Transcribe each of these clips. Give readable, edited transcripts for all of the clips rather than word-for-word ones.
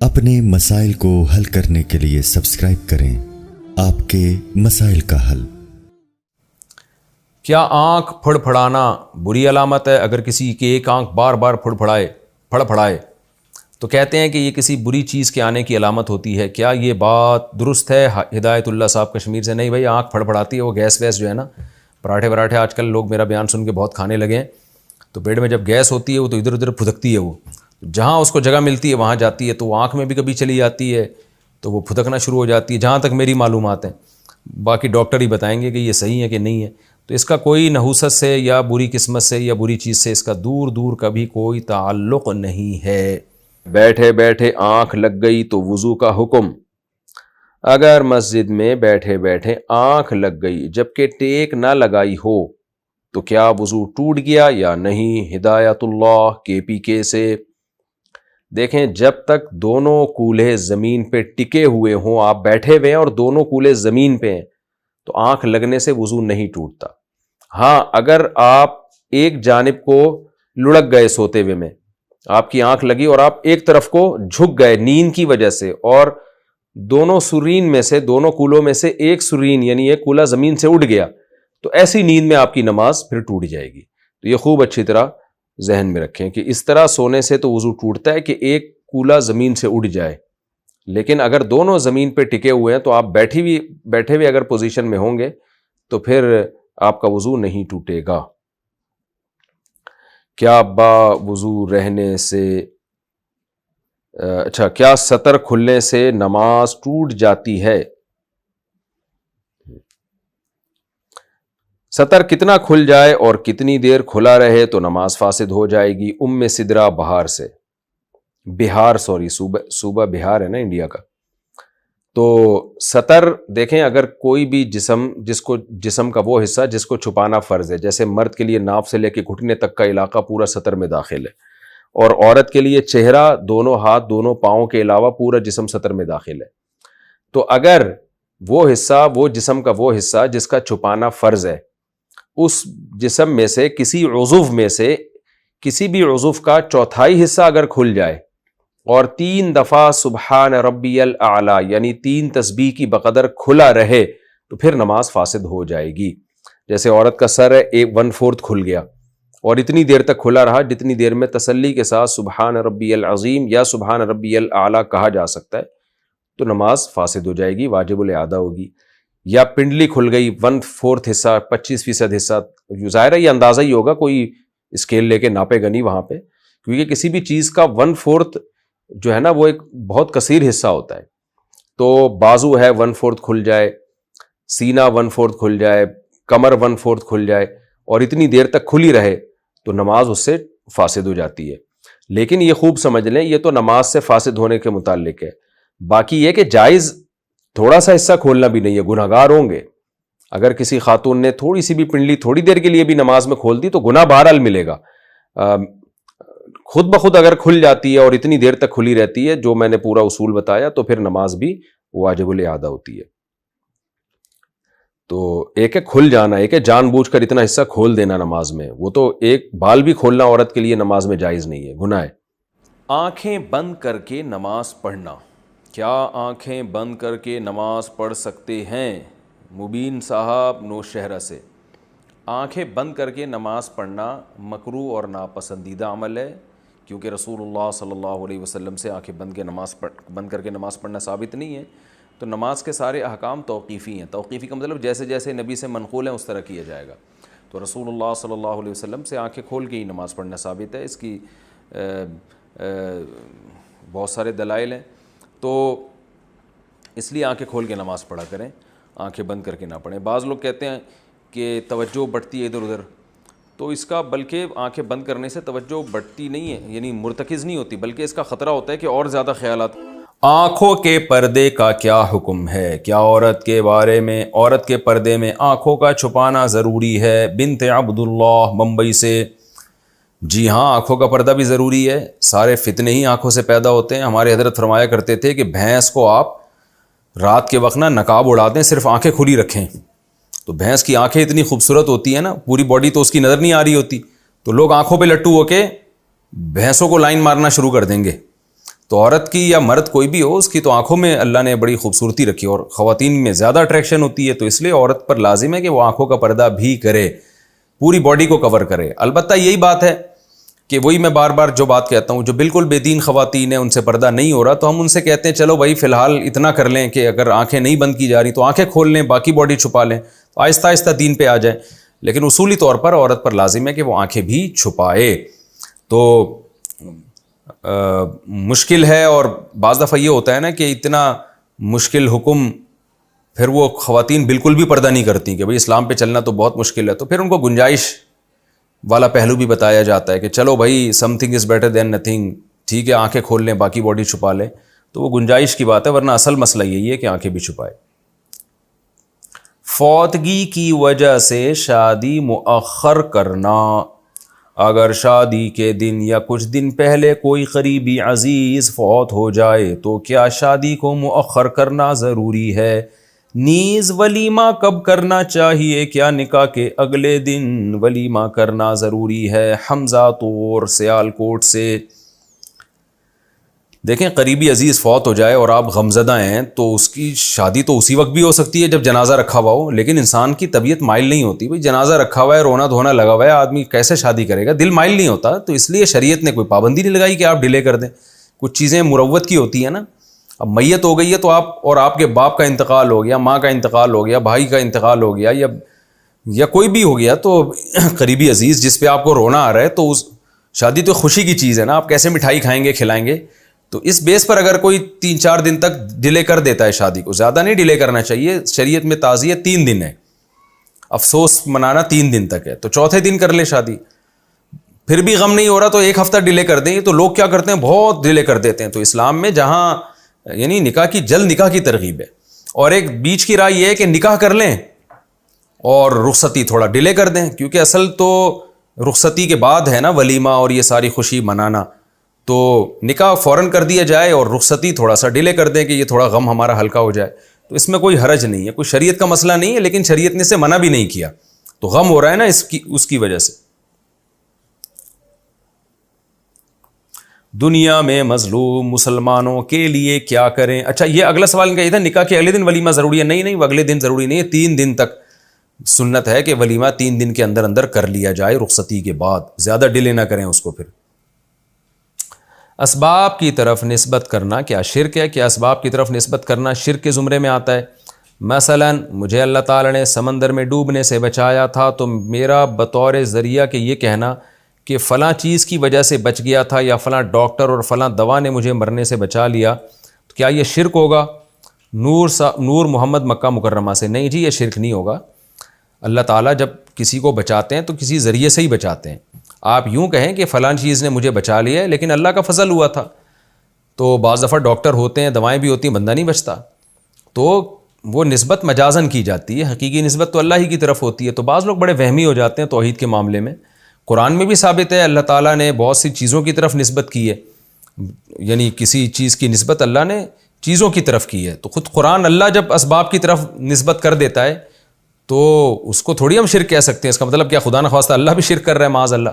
اپنے مسائل کو حل کرنے کے لیے سبسکرائب کریں آپ کے مسائل کا حل۔ کیا آنکھ پھڑ پھڑانا بری علامت ہے؟ اگر کسی کی ایک آنکھ بار بار پھڑ پھڑائے تو کہتے ہیں کہ یہ کسی بری چیز کے آنے کی علامت ہوتی ہے۔ کیا یہ بات درست ہے؟ ہدایت اللہ صاحب کشمیر سے۔ نہیں بھائی، آنکھ پھڑ پھڑاتی ہے وہ گیس ویس جو ہے نا، پراٹھے آج کل لوگ میرا بیان سن کے بہت کھانے لگے ہیں، تو پیٹ میں جب گیس ہوتی ہے وہ تو ادھر ادھر پھدکتی ہے، وہ جہاں اس کو جگہ ملتی ہے وہاں جاتی ہے، تو وہ آنکھ میں بھی کبھی چلی جاتی ہے تو وہ پھدکنا شروع ہو جاتی ہے، جہاں تک میری معلومات ہیں۔ باقی ڈاکٹر ہی بتائیں گے کہ یہ صحیح ہے کہ نہیں ہے۔ تو اس کا کوئی نحوست سے یا بری قسمت سے یا بری چیز سے اس کا دور کبھی کوئی تعلق نہیں ہے۔ بیٹھے بیٹھے آنکھ لگ گئی تو وضو کا حکم۔ اگر مسجد میں بیٹھے بیٹھے آنکھ لگ گئی جبکہ ٹیک نہ لگائی ہو تو کیا وضو ٹوٹ گیا یا نہیں؟ ہدایت اللہ KPK سے۔ دیکھیں، جب تک دونوں کولہے زمین پہ ٹکے ہوئے ہوں، آپ بیٹھے ہوئے ہیں اور دونوں کولہے زمین پہ ہیں، تو آنکھ لگنے سے وضو نہیں ٹوٹتا۔ ہاں، اگر آپ ایک جانب کو لڑک گئے سوتے ہوئے میں، آپ کی آنکھ لگی اور آپ ایک طرف کو جھک گئے نیند کی وجہ سے، اور دونوں سرین میں سے، دونوں کولوں میں سے ایک سرین یعنی ایک کولا زمین سے اٹھ گیا، تو ایسی نیند میں آپ کی نماز پھر ٹوٹ جائے گی۔ تو یہ خوب اچھی طرح ذہن میں رکھیں کہ اس طرح سونے سے تو وضو ٹوٹتا ہے کہ ایک کولا زمین سے اٹھ جائے، لیکن اگر دونوں زمین پہ ٹکے ہوئے ہیں تو آپ بیٹھے ہوئے اگر پوزیشن میں ہوں گے تو پھر آپ کا وضو نہیں ٹوٹے گا۔ کیا با وضو رہنے سے کیا سطر کھلنے سے نماز ٹوٹ جاتی ہے؟ سطر کتنا کھل جائے اور کتنی دیر کھلا رہے تو نماز فاسد ہو جائے گی؟ سدرا بہار صوبہ بہار ہے نا انڈیا کا۔ تو سطر دیکھیں، اگر کوئی بھی جسم کا وہ حصہ جس کو چھپانا فرض ہے، جیسے مرد کے لیے ناف سے لے کے گھٹنے تک کا علاقہ پورا سطر میں داخل ہے، اور عورت کے لیے چہرہ، دونوں ہاتھ، دونوں پاؤں کے علاوہ پورا جسم سطر میں داخل ہے، تو اگر وہ حصہ، وہ جسم کا وہ حصہ جس کا چھپانا فرض ہے، اس جسم میں سے کسی بھی عضو کا چوتھائی حصہ اگر کھل جائے اور 3 دفعہ سبحان ربی الاعلی یعنی 3 تسبیح کی بقدر کھلا رہے تو پھر نماز فاسد ہو جائے گی۔ جیسے عورت کا سر ہے 1/4 کھل گیا اور اتنی دیر تک کھلا رہا جتنی دیر میں تسلی کے ساتھ سبحان ربی العظیم یا سبحان ربی الاعلی کہا جا سکتا ہے، تو نماز فاسد ہو جائے گی، واجب الاعادہ ہوگی۔ یا پنڈلی کھل گئی 1/4 حصہ، 25% حصہ، ظاہر ہے یہ اندازہ ہی ہوگا، کوئی اسکیل لے کے ناپے گا نہیں وہاں پہ، کیونکہ کسی بھی چیز کا 1/4 جو ہے نا وہ ایک بہت کثیر حصہ ہوتا ہے۔ تو بازو ہے 1/4 کھل جائے، سینہ 1/4 کھل جائے، کمر 1/4 کھل جائے اور اتنی دیر تک کھلی رہے تو نماز اس سے فاسد ہو جاتی ہے۔ لیکن یہ خوب سمجھ لیں، یہ تو نماز سے فاسد ہونے کے متعلق ہے، باقی یہ کہ جائز تھوڑا سا حصہ کھولنا بھی نہیں ہے، گناہگار ہوں گے۔ اگر کسی خاتون نے تھوڑی سی بھی پنڈلی تھوڑی دیر کے لیے بھی نماز میں کھول دی تو گناہ بہرحال ملے گا۔ خود بخود اگر کھل جاتی ہے اور اتنی دیر تک کھلی رہتی ہے جو میں نے پورا اصول بتایا تو پھر نماز بھی واجب الاعادہ ہوتی ہے۔ تو ایک ہے کھل جانا، ایک ہے جان بوجھ کر اتنا حصہ کھول دینا نماز میں، وہ تو ایک بال بھی کھولنا عورت کے لیے نماز میں جائز نہیں ہے، گناہ ہے۔ آنکھیں بند کر کے نماز پڑھنا، کیا آنکھیں بند کر کے نماز پڑھ سکتے ہیں؟ مبین صاحب نوشہرہ سے۔ آنکھیں بند کر کے نماز پڑھنا مکروہ اور ناپسندیدہ عمل ہے، کیونکہ رسول اللہ صلی اللہ علیہ وسلم سے آنکھیں بند کر کے نماز پڑھنا ثابت نہیں ہے۔ تو نماز کے سارے احکام توقیفی ہیں۔ توقیفی کا مطلب جیسے جیسے نبی سے منقول ہیں اس طرح کیا جائے گا۔ تو رسول اللہ صلی اللہ علیہ وسلم سے آنکھیں کھول کے ہی نماز پڑھنا ثابت ہے، اس کی بہت سارے دلائل ہیں، تو اس لیے آنکھیں کھول کے نماز پڑھا کریں، آنکھیں بند کر کے نہ پڑھیں۔ بعض لوگ کہتے ہیں کہ توجہ بڑھتی ہے ادھر ادھر، تو اس کا بلکہ آنکھیں بند کرنے سے توجہ بڑھتی نہیں ہے، یعنی مرتکز نہیں ہوتی، بلکہ اس کا خطرہ ہوتا ہے کہ اور زیادہ خیالات۔ آنکھوں کے پردے کا کیا حکم ہے؟ کیا عورت کے پردے میں آنکھوں کا چھپانا ضروری ہے؟ بنت عبداللہ ممبئی سے۔ جی ہاں، آنکھوں کا پردہ بھی ضروری ہے، سارے فتنے ہی آنکھوں سے پیدا ہوتے ہیں۔ ہمارے حضرت فرمایا کرتے تھے کہ بھینس کو آپ رات کے وقت نا نقاب اڑا دیں، صرف آنکھیں کھلی رکھیں، تو بھینس کی آنکھیں اتنی خوبصورت ہوتی ہیں نا، پوری باڈی تو اس کی نظر نہیں آ رہی ہوتی، تو لوگ آنکھوں پہ لٹو ہو کے بھینسوں کو لائن مارنا شروع کر دیں گے۔ تو عورت کی یا مرد کوئی بھی ہو، اس کی تو آنکھوں میں اللہ نے بڑی خوبصورتی رکھی اور خواتین میں زیادہ اٹریکشن ہوتی ہے، تو اس لیے عورت پر لازم ہے کہ وہ آنکھوں کا پردہ بھی کرے، پوری باڈی کو کور کرے۔ البتہ یہی بات ہے کہ وہی میں بار بار جو بات کہتا ہوں، جو بالکل بے دین خواتین ہیں ان سے پردہ نہیں ہو رہا، تو ہم ان سے کہتے ہیں چلو بھائی فی الحال اتنا کر لیں کہ اگر آنکھیں نہیں بند کی جا رہی تو آنکھیں کھول لیں، باقی باڈی چھپا لیں، تو آہستہ آہستہ دین پہ آ جائیں۔ لیکن اصولی طور پر عورت پر لازم ہے کہ وہ آنکھیں بھی چھپائے۔ تو مشکل ہے، اور بعض دفعہ یہ ہوتا ہے نا کہ اتنا مشکل حکم، پھر وہ خواتین بالکل بھی پردہ نہیں کرتی کہ بھئی اسلام پہ چلنا تو بہت مشکل ہے، تو پھر ان کو گنجائش والا پہلو بھی بتایا جاتا ہے کہ چلو بھائی some thing is better than nothing, ٹھیک ہے آنکھیں کھول لیں باقی باڈی چھپا لیں، تو وہ گنجائش کی بات ہے، ورنہ اصل مسئلہ یہی ہے کہ آنکھیں بھی چھپائے۔ فوتگی کی وجہ سے شادی مؤخر کرنا، اگر شادی کے دن یا کچھ دن پہلے کوئی قریبی عزیز فوت ہو جائے تو کیا شادی کو مؤخر کرنا ضروری ہے؟ نیز ولیمہ کب کرنا چاہیے؟ کیا نکاح کے اگلے دن ولیمہ کرنا ضروری ہے؟ حمزہ طور سیالکوٹ سے۔ دیکھیں قریبی عزیز فوت ہو جائے اور آپ غمزدہ ہیں تو اس کی شادی تو اسی وقت بھی ہو سکتی ہے جب جنازہ رکھا ہوا ہو، لیکن انسان کی طبیعت مائل نہیں ہوتی، بھئی جنازہ رکھا ہوا ہے، رونا دھونا لگا ہوا ہے، آدمی کیسے شادی کرے گا، دل مائل نہیں ہوتا، تو اس لیے شریعت نے کوئی پابندی نہیں لگائی کہ آپ ڈیلے کر دیں۔ کچھ چیزیں مروت کی ہوتی ہیں نا، اب میت ہو گئی ہے تو آپ کے باپ کا انتقال ہو گیا، ماں کا انتقال ہو گیا، بھائی کا انتقال ہو گیا، یا کوئی بھی ہو گیا، تو قریبی عزیز جس پہ آپ کو رونا آ رہا ہے، تو اس شادی تو خوشی کی چیز ہے نا، آپ کیسے مٹھائی کھائیں گے کھلائیں گے، تو اس بیس پر اگر کوئی 3-4 دن تک ڈیلے کر دیتا ہے شادی کو، زیادہ نہیں ڈیلے کرنا چاہیے، شریعت میں تعزیت 3 دن ہے، افسوس منانا 3 دن تک ہے، تو چوتھے دن کر لے شادی، پھر بھی غم نہیں ہو رہا تو 1 ہفتہ ڈیلے کر دیں۔ تو لوگ کیا کرتے ہیں، بہت ڈیلے کر دیتے ہیں، تو اسلام میں جہاں یعنی نکاح کی جلد نکاح کی ترغیب ہے، اور ایک بیچ کی رائے یہ ہے کہ نکاح کر لیں اور رخصتی تھوڑا ڈیلے کر دیں، کیونکہ اصل تو رخصتی کے بعد ہے نا ولیمہ اور یہ ساری خوشی منانا، تو نکاح فوراً کر دیا جائے اور رخصتی تھوڑا سا ڈیلے کر دیں کہ یہ تھوڑا غم ہمارا ہلکا ہو جائے، تو اس میں کوئی حرج نہیں ہے، کوئی شریعت کا مسئلہ نہیں ہے، لیکن شریعت نے اسے منع بھی نہیں کیا، تو غم ہو رہا ہے نا اس کی وجہ سے۔ دنیا میں مظلوم مسلمانوں کے لیے کیا کریں؟ اچھا یہ اگلا سوال ان کا یہ تھا، نکاح کے اگلے دن ولیمہ ضروری ہے؟ نہیں، وہ اگلے دن ضروری نہیں ہے، 3 دن تک سنت ہے کہ ولیمہ 3 دن کے اندر اندر کر لیا جائے رخصتی کے بعد، زیادہ ڈیلے نہ کریں اس کو۔ پھر اسباب کی طرف نسبت کرنا کیا شرک ہے؟ کیا اسباب کی طرف نسبت کرنا شرک کے زمرے میں آتا ہے؟ مثلا مجھے اللہ تعالیٰ نے سمندر میں ڈوبنے سے بچایا تھا، تو میرا بطور ذریعہ کہ یہ کہنا کہ فلاں چیز کی وجہ سے بچ گیا تھا، یا فلاں ڈاکٹر اور فلاں دوا نے مجھے مرنے سے بچا لیا، تو کیا یہ شرک ہوگا؟ نور محمد مکہ مکرمہ سے۔ نہیں جی، یہ شرک نہیں ہوگا۔ اللہ تعالیٰ جب کسی کو بچاتے ہیں تو کسی ذریعے سے ہی بچاتے ہیں۔ آپ یوں کہیں کہ فلاں چیز نے مجھے بچا لیا ہے، لیکن اللہ کا فضل ہوا تھا، تو بعض دفعہ ڈاکٹر ہوتے ہیں، دوائیں بھی ہوتی ہیں، بندہ نہیں بچتا، تو وہ نسبت مجازن کی جاتی ہے، حقیقی نسبت تو اللہ ہی کی طرف ہوتی ہے۔ تو بعض لوگ بڑے وہمی ہو جاتے ہیں توحید کے معاملے میں۔ قرآن میں بھی ثابت ہے اللہ تعالیٰ نے بہت سی چیزوں کی طرف نسبت کی ہے، یعنی کسی چیز کی نسبت اللہ نے چیزوں کی طرف کی ہے، تو خود قرآن اللہ جب اسباب کی طرف نسبت کر دیتا ہے تو اس کو تھوڑی ہم شرک کہہ سکتے ہیں۔ اس کا مطلب کیا خدا نخواستہ اللہ بھی شرک کر رہا ہے معاذ اللہ؟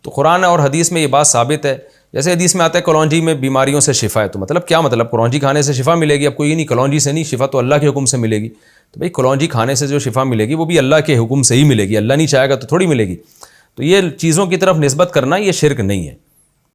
تو قرآن اور حدیث میں یہ بات ثابت ہے۔ جیسے حدیث میں آتا ہے کلونجی میں بیماریوں سے شفا ہے، تو مطلب کیا مطلب کلونجی کھانے سے شفا ملے گی؟ اب کوئی نہیں، کلونجی سے نہیں، شفا تو اللہ کے حکم سے ملے گی۔ تو بھئی کلونجی کھانے سے جو شفا ملے گی وہ بھی اللہ کے حکم سے ہی ملے گی، اللہ نہیں چاہے گا تو تھوڑی ملے گی۔ تو یہ چیزوں کی طرف نسبت کرنا یہ شرک نہیں ہے۔